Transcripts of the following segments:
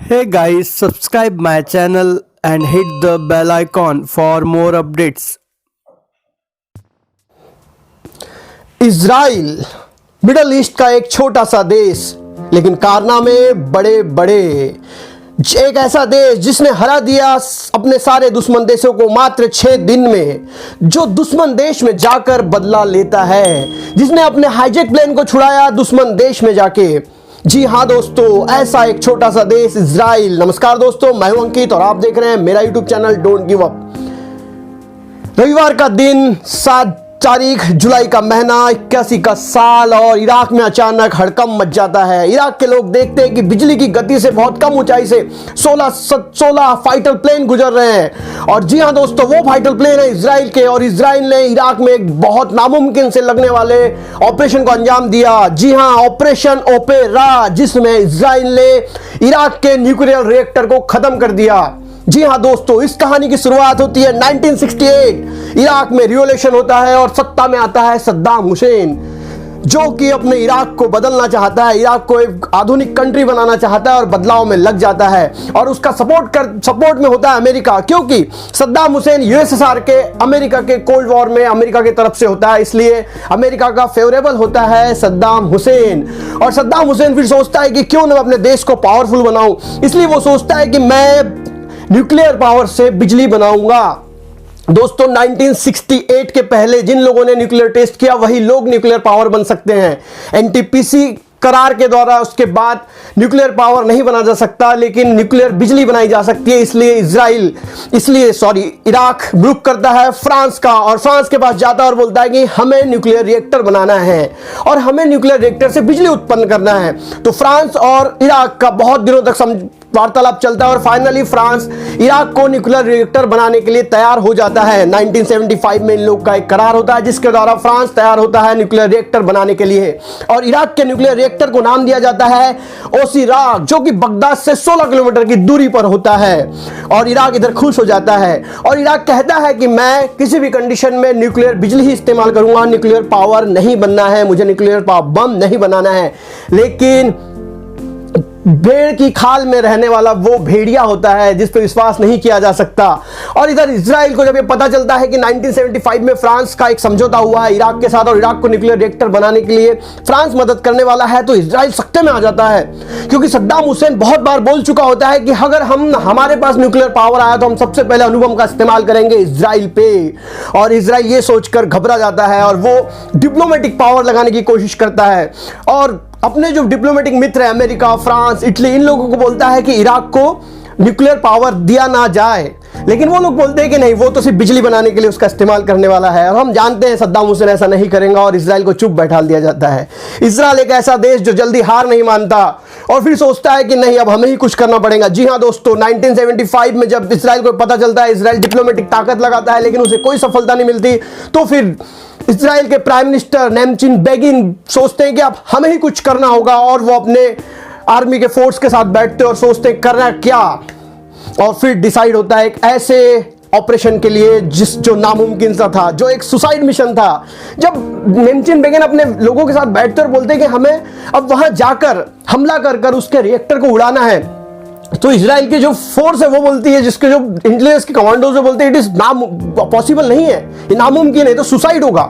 Hey guys, subscribe my channel and hit the bell icon for more updates. Israel middle east का एक छोटा सा देश, लेकिन कारनामे बड़े बड़े। एक ऐसा देश जिसने हरा दिया अपने सारे दुश्मन देशों को मात्र 6 दिन में, जो दुश्मन देश में जाकर बदला लेता है, जिसने अपने हाईजेक प्लेन को छुड़ाया दुश्मन देश में जाके। जी हाँ दोस्तों, ऐसा एक छोटा सा देश इज़राइल। नमस्कार दोस्तों, मैं हूं अंकित और आप देख रहे हैं मेरा YouTube channel don't give up. रविवार का दिन, 7 तारीख, जुलाई का महीना, 81 का साल, और इराक में अचानक हड़कंप मच जाता है। इराक के लोग देखते हैं कि बिजली की गति से बहुत कम ऊंचाई से 16 फाइटर प्लेन गुजर रहे हैं। और जी हाँ दोस्तों, वो फाइटर प्लेन है इजराइल के, और इजराइल ने इराक में एक बहुत नामुमकिन से लगने वाले ऑपरेशन को अंजाम दिया। जी हाँ, ऑपरेशन ओपेरा, जिसमें इजराइल ने इराक के न्यूक्लियर रिएक्टर को खत्म कर दिया। जी हाँ दोस्तों, इस कहानी की शुरुआत होती है 1968। इराक में रिवॉल्यूशन होता है और सत्ता में आता है सद्दाम हुसैन, जो कि अपने इराक को बदलना चाहता है, इराक को एक आधुनिक कंट्री बनाना चाहता है और बदलाव में लग जाता है। और उसका सपोर्ट में होता है अमेरिका, क्योंकि सद्दाम हुसैन यूएसएसआर के, अमेरिका के कोल्ड वॉर में अमेरिका की तरफ से होता है, इसलिए अमेरिका का फेवरेबल होता है सद्दाम हुसैन। और सद्दाम हुसैन फिर सोचता है कि क्यों ना मैं अपने देश को पावरफुल बनाऊं, इसलिए वो सोचता है कि मैं न्यूक्लियर पावर से बिजली बनाऊंगा। दोस्तों, 1968 के पहले जिन लोगों ने न्यूक्लियर टेस्ट किया वही लोग न्यूक्लियर पावर बन सकते हैं। एनटीपीसी करार के द्वारा उसके बाद न्यूक्लियर पावर नहीं बना जा सकता, लेकिन न्यूक्लियर बिजली बनाई जा सकती है। इसलिए इराक रुख करता है फ्रांस का, और फ्रांस के पास जाता है और बोलता है कि हमें न्यूक्लियर रिएक्टर बनाना है और हमें न्यूक्लियर रिएक्टर से बिजली उत्पन्न करना है। तो फ्रांस और इराक का बहुत दिनों तक वार्तालाप चलता है और फाइनली फ्रांस इराक को न्यूक्लियर रिएक्टर बनाने के लिए तैयार हो जाता है। 1975 में इन लोग का एक करार होता है, जिसके द्वारा फ्रांस तैयार होता है न्यूक्लियर रिएक्टर बनाने के लिए, और इराक के न्यूक्लियर रिएक्टर को नाम दिया जाता है ओसिराक, जो कि बगदाद से 16 किलोमीटर की दूरी पर होता है। और इराक इधर खुश हो जाता है और इराक कहता है कि मैं किसी भी कंडीशन में न्यूक्लियर बिजली ही इस्तेमाल करूंगा, न्यूक्लियर पावर नहीं बनना है, मुझे न्यूक्लियर बम नहीं बनाना है। लेकिन भेड़ की खाल में रहने वाला वो भेड़िया होता है जिस पर विश्वास नहीं किया जा सकता। और इधर इजराइल को जब ये पता चलता है कि 1975 में फ्रांस का एक समझौता हुआ है इराक के साथ, और इराक को न्यूक्लियर रिएक्टर बनाने के लिए फ्रांस मदद करने वाला है, तो इजराइल सख्ते में आ जाता है, क्योंकि सद्दाम हुसैन बहुत बार बोल चुका होता है कि अगर हमारे पास न्यूक्लियर पावर आया तो हम सबसे पहले अणुबम का इस्तेमाल करेंगे इजराइल पे। और इजराइल ये सोचकर घबरा जाता है और वो डिप्लोमेटिक पावर लगाने की कोशिश करता है, और अपने जो डिप्लोमेटिक मित्र है अमेरिका, फ्रांस, इटली, इन लोगों को बोलता है कि इराक को न्यूक्लियर पावर दिया ना जाए। लेकिन वो लोग बोलते हैं कि नहीं, वो तो सिर्फ बिजली बनाने के लिए उसका इस्तेमाल करने वाला है, और हम जानते हैं सद्दाम हुसैन ऐसा नहीं करेगा, और इजराइल को चुप बैठा दिया जाता है। इजराइल एक ऐसा देश जो जल्दी हार नहीं मानता और फिर सोचता है कि नहीं, अब हमें ही कुछ करना पड़ेगा। जी हाँ दोस्तों, 1975 में जब इजराइल को पता चलता है, इजराइल डिप्लोमेटिक ताकत लगाता है लेकिन उसे कोई सफलता नहीं मिलती, तो फिर इजराइल के प्राइम मिनिस्टर नेमचिन बेगिन सोचते हैं कि अब हमें ही कुछ करना होगा, और वो अपने आर्मी के फोर्स के साथ बैठते और सोचते हैं करना क्या। और फिर डिसाइड होता है एक ऐसे ऑपरेशन के लिए जो नामुमकिन सा था, जो एक सुसाइड मिशन था। जब नेमचिन बेगिन अपने लोगों के साथ बैठते और बोलते हैं कि हमें अब वहां जाकर हमला कर उसके रिएक्टर को उड़ाना है, तो इजराइल की जो फोर्स है वो बोलती है, जिसके जो इंटेलिजेंस के कमांडोज बोलते हैं इट इज पॉसिबल नहीं है, ये नामुमकिन है, तो सुसाइड होगा,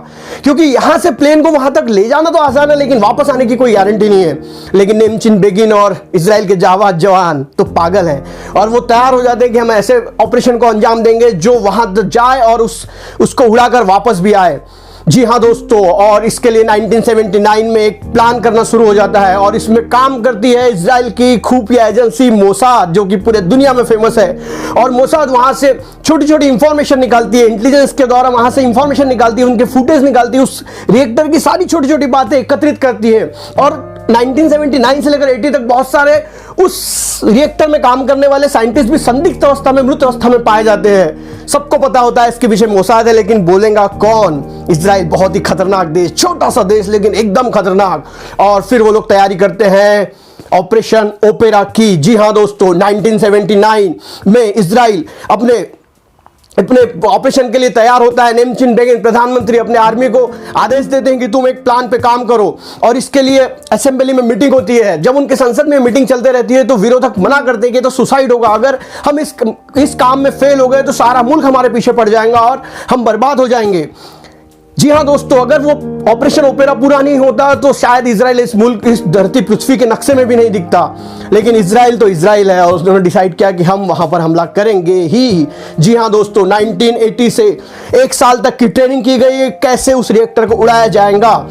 क्योंकि यहां से प्लेन को वहां तक ले जाना तो आसान है लेकिन वापस आने की कोई गारंटी नहीं है। लेकिन नेमचिन बेगिन और इजराइल के जाबाज जवान तो पागल हैं, और वो तैयार हो जाते हैं कि हम ऐसे ऑपरेशन को अंजाम देंगे जो वहां जाए और उसको उड़ाकर वापस भी आए। जी हाँ दोस्तों, और इसके लिए 1979 में एक प्लान करना शुरू हो जाता है, और इसमें काम करती है इजराइल की खुफिया एजेंसी मोसाद, जो कि पूरे दुनिया में फेमस है। और मोसाद वहां से छोटी छोटी इंफॉर्मेशन निकालती है, इंटेलिजेंस के द्वारा वहां से इंफॉर्मेशन निकालती है, उनके फुटेज निकालती है, उस रिएक्टर की सारी छोटी छोटी बातें एकत्रित करती है। और 1979 से लेकर 80 तक बहुत सारे उस रिएक्टर में काम करने वाले साइंटिस्ट भी संदिग्ध अवस्था में, मृत अवस्था में पाए जाते हैं। सबको पता होता है इसके पीछे मोसाद है, लेकिन बोलेगा कौन? इजराइल बहुत ही खतरनाक देश, छोटा सा देश लेकिन एकदम खतरनाक। और फिर वो लोग तैयारी करते हैं ऑपरेशन ओपेरा की। जी हाँ दोस्तों, 1979 में इजराइल अपने अपने ऑपरेशन के लिए तैयार होता है, नेमचिन बेगिन प्रधानमंत्री अपने आर्मी को आदेश देते हैं कि तुम एक प्लान पे काम करो, और इसके लिए असेंबली में मीटिंग होती है। जब उनके संसद में मीटिंग चलते रहती है तो विरोधक मना करते हैं कि तो सुसाइड होगा, अगर हम इस काम में फेल हो गए तो सारा मुल्क हमारे पीछे पड़ जाएगा और हम बर्बाद हो जाएंगे। जी हाँ दोस्तों, अगर वो ऑपरेशन ओपेरा पूरा नहीं होता तो शायद इजराइल इस मुल्क, इस धरती पृथ्वी के नक्शे में भी नहीं दिखता, लेकिन इजराइल तो इजराइल है और उसने डिसाइड किया कि हम वहां पर हमला करेंगे ही। जी हाँ दोस्तों, 1980 से 1 साल तक की ट्रेनिंग की गई कैसे उस रिएक्टर को उड़ाया जाएगा।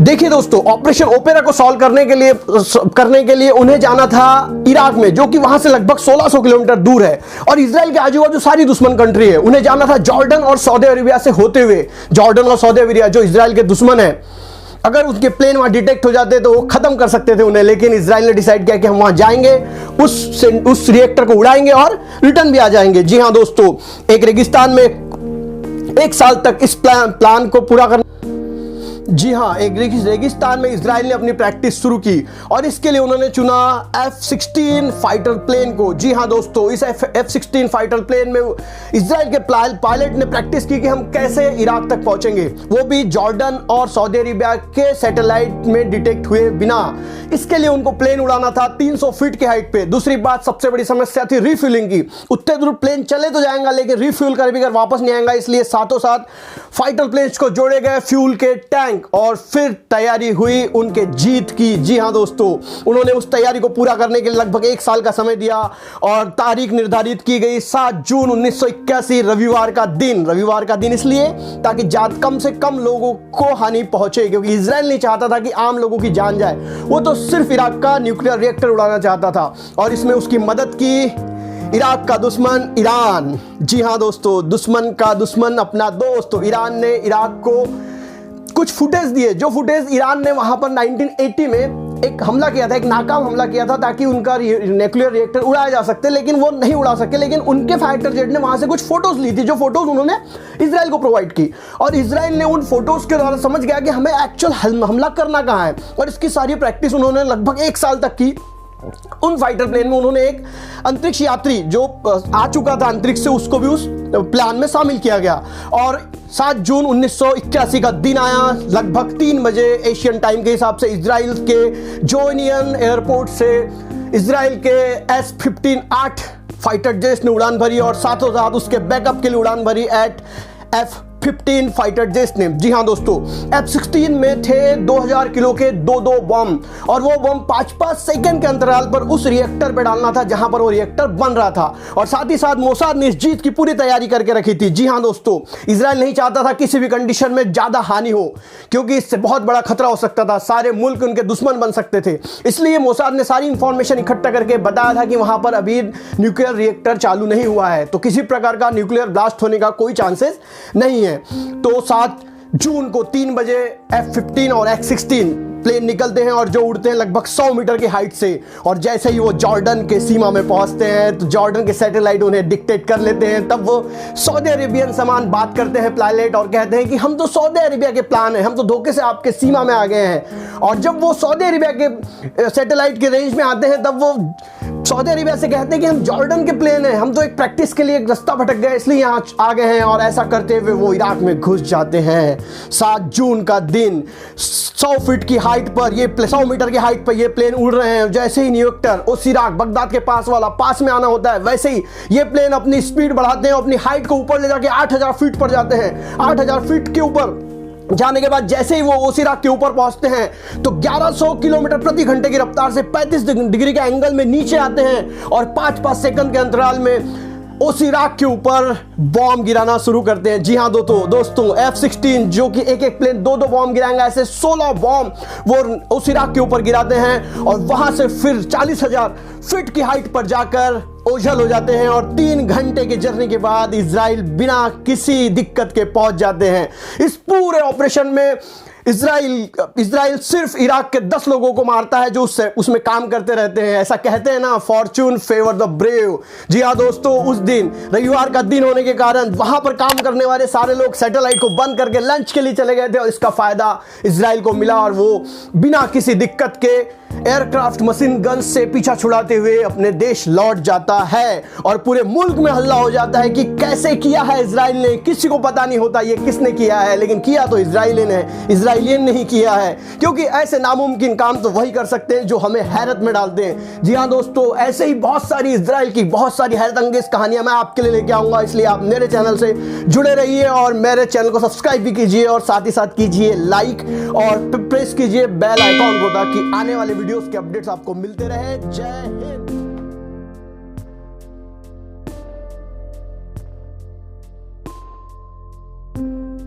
देखिए दोस्तों, ऑपरेशन ओपेरा को सॉल्व करने के लिए उन्हें जाना था इराक में, जो कि वहां से लगभग 1600 किलोमीटर दूर है, और इजराइल के आजू बाजू सारी दुश्मन कंट्री है। उन्हें जाना था जॉर्डन और सऊदी अरेबिया से होते हुए। जॉर्डन और सऊदी अरेबिया जो इजराइल के दुश्मन है, अगर उनके प्लेन वहां डिटेक्ट हो जाते तो वो खत्म कर सकते थे उन्हें, लेकिन इजराइल ने डिसाइड किया कि हम वहां जाएंगे, उस रिएक्टर को उड़ाएंगे और रिटर्न भी आ जाएंगे। जी हाँ दोस्तों, एक रेगिस्तान में 1 साल तक इस प्लान को पूरा करना। जी हाँ, एक रेगिस्तान में इजराइल ने अपनी प्रैक्टिस शुरू की और इसके लिए उन्होंने चुना F-16 फाइटर प्लेन को। जी हाँ दोस्तों, इस F-16 फाइटर प्लेन में इजराइल के पायलट ने प्रैक्टिस की कि हम कैसे इराक तक पहुंचेंगे, वो भी जॉर्डन और सऊदी अरेबिया के सैटेलाइट में डिटेक्ट हुए बिना। इसके लिए उनको प्लेन उड़ाना था 300 फीट की हाइट पे। दूसरी बात, सबसे बड़ी समस्या थी रिफ्यूलिंग की। उतने दूर प्लेन चले तो जाएगा, लेकिन रिफ्यूल कर भी कर वापस नहीं आएगा, इसलिए साथों साथ फाइटर प्लेन्स को जोड़े गए फ्यूल के टैंक, और फिर तैयारी हुई उनके जीत की। जी हां दोस्तों, उन्होंने उस तैयारी को पूरा करने के लिए लगभग 1 साल का समय दिया और तारीख निर्धारित की गई 7 जून 1981, रविवार का दिन। रविवार का दिन इसलिए ताकि कम से कम लोगों को हानि पहुंचे, क्योंकि इजराइल नहीं चाहता था कि आम लोगों की जान जाए। वो तो सिर्फ इराक का न्यूक्लियर रिएक्टर उड़ाना चाहता था, और इसमें उसकी मदद की इराक का दुश्मन ईरान। जी हां दोस्तों, दुश्मन का दुश्मन अपना दोस्त। तो ईरान ने इराक को कुछ फुटेज दिए, जो फुटेज ईरान ने वहां पर 1980 में एक हमला किया था, एक नाकाम हमला किया था, ताकि उनका न्यूक्लियर रिएक्टर उड़ाया जा सकते, लेकिन वो नहीं उड़ा सके। लेकिन उनके फाइटर जेट ने वहां से कुछ फोटोज ली थी, जो फोटोज उन्होंने इजराइल को प्रोवाइड की, और इजराइल ने उन फोटोज के द्वारा समझ गया कि हमें एक्चुअल हमला करना कहाँ है। और इसकी सारी प्रैक्टिस उन्होंने लगभग 1 साल तक की। उन फाइटर प्लेन में उन्होंने एक अंतरिक्ष यात्री जो आ चुका था अंतरिक्ष से, उसको भी उस प्लान में शामिल किया गया। और 7 जून 1981 का दिन आया, लगभग 3 बजे एशियन टाइम के हिसाब से इजराइल के जोनियन एयरपोर्ट से इजराइल के S-15-8 फाइटर जेट्स ने उड़ान भरी, और साथों साथ उसके बैकअप के लिए उड़ान भरी F-15 फाइटर जेट्स ने। जी हाँ दोस्तों, F-16 में थे 2000 किलो के 2 बम, और वो बम 5-5 सेकंड के अंतराल पर उस रिएक्टर पे डालना था जहां पर वो रिएक्टर बन रहा था। और साथ ही साथ मोसाद ने इस जीत की पूरी तैयारी करके रखी थी। जी हाँ दोस्तों, इजराइल नहीं चाहता था किसी भी कंडीशन में ज्यादा हानि हो, क्योंकि इससे बहुत बड़ा खतरा हो सकता था, सारे मुल्क उनके दुश्मन बन सकते थे। इसलिए मोसाद ने सारी इंफॉर्मेशन इकट्ठा करके बताया था कि वहां पर अभी न्यूक्लियर रिएक्टर चालू नहीं हुआ है, तो किसी प्रकार का न्यूक्लियर ब्लास्ट होने का कोई चांसेस नहीं है। तो 7 जून को 3 बजे F-15 और F-16 प्लेन निकलते हैं और जो उड़ते हैं लगभग 100 मीटर की हाइट से, और जैसे ही वो जॉर्डन के सीमा में पहुंचते हैं तो जॉर्डन के सैटेलाइट उन्हें डिक्टेट कर लेते हैं। तब वो सऊदी अरेबियन समान बात करते हैं पायलट, और कहते हैं कि हम तो सऊदी अरेबिया के प्लान है, हम तो धोखे से आपके सीमा में आ गए हैं। और जब वो सऊदी अरेबिया के सैटेलाइट के रेंज में आते हैं, तब वो सऊदी अरेबिया से कहते हैं कि हम जॉर्डन के प्लेन हैं, हम तो एक प्रैक्टिस के लिए एक रास्ता भटक गए इसलिए यहाँ आ गए हैं। और ऐसा करते हुए वो इराक में घुस जाते हैं। 7 जून का दिन, 100 फीट की हाइट पर, ये 100 मीटर की हाइट पर ये प्लेन उड़ रहे हैं। जैसे ही न्यूक्लियर उस इराक बगदाद के पास वाला पास में आना होता है, वैसे ही ये प्लेन अपनी स्पीड बढ़ाते हैं, अपनी हाइट को ऊपर ले जाके 8000 फीट पर जाते हैं। 8000 फीट के ऊपर जाने के बाद जैसे ही वो उस इराक के ऊपर पहुंचते हैं तो 1100 किलोमीटर प्रति घंटे की रफ्तार से 35 डिग्री के एंगल में नीचे आते हैं, और 5-5 सेकंड के अंतराल में उस इराक के ऊपर बॉम्ब गिराना शुरू करते हैं। जी हाँ दोस्तों, F-16 जो कि एक प्लेन 2 बॉम्ब गिराएंगे, ऐसे 16 बॉम्ब वो उस इराक के ऊपर गिराते हैं, और वहां से फिर 40,000 फीट की हाइट पर जाकर ओझल हो जाते हैं। और 3 घंटे की जर्नी के बाद इजराइल बिना किसी दिक्कत के पहुंच जाते हैं। इस पूरे ऑपरेशन में इजराइल सिर्फ इराक के 10 लोगों को मारता है जो उसमें काम करते रहते हैं। ऐसा कहते हैं ना, फॉर्च्यून फेवर द ब्रेव। जी हाँ दोस्तों, उस दिन रविवार का दिन होने के कारण वहां पर काम करने वाले सारे लोग सैटेलाइट को बंद करके लंच के लिए चले गए थे, और इसका फायदा इजराइल को मिला, और वो बिना किसी दिक्कत के एयरक्राफ्ट मशीन गन से पीछा छुड़ाते हुए अपने देश लौट जाता है और पूरे मुल्क में हल्ला हो जाता है कि कैसे किया है इजराइल ने। किसी को पता नहीं होता ये किसने किया है, लेकिन किया तो इजराइलियन ने ही किया है, क्योंकि ऐसे नामुमकिन काम तो वही कर सकते हैं जो हमें हैरत में डालते हैं। जी हाँ दोस्तों, ऐसे ही बहुत सारी इजराइल की बहुत सारी हैरत अंगेज कहानियां मैं आपके लिए लेके आऊंगा, इसलिए आप मेरे चैनल से जुड़े रहिए और मेरे चैनल को सब्सक्राइब भी कीजिए और साथ ही साथ कीजिए लाइक और प्रेस कीजिए बेल आइकॉन को, ताकि आने वाले वीडियोस के अपडेट्स आपको मिलते रहे। जय हिंद।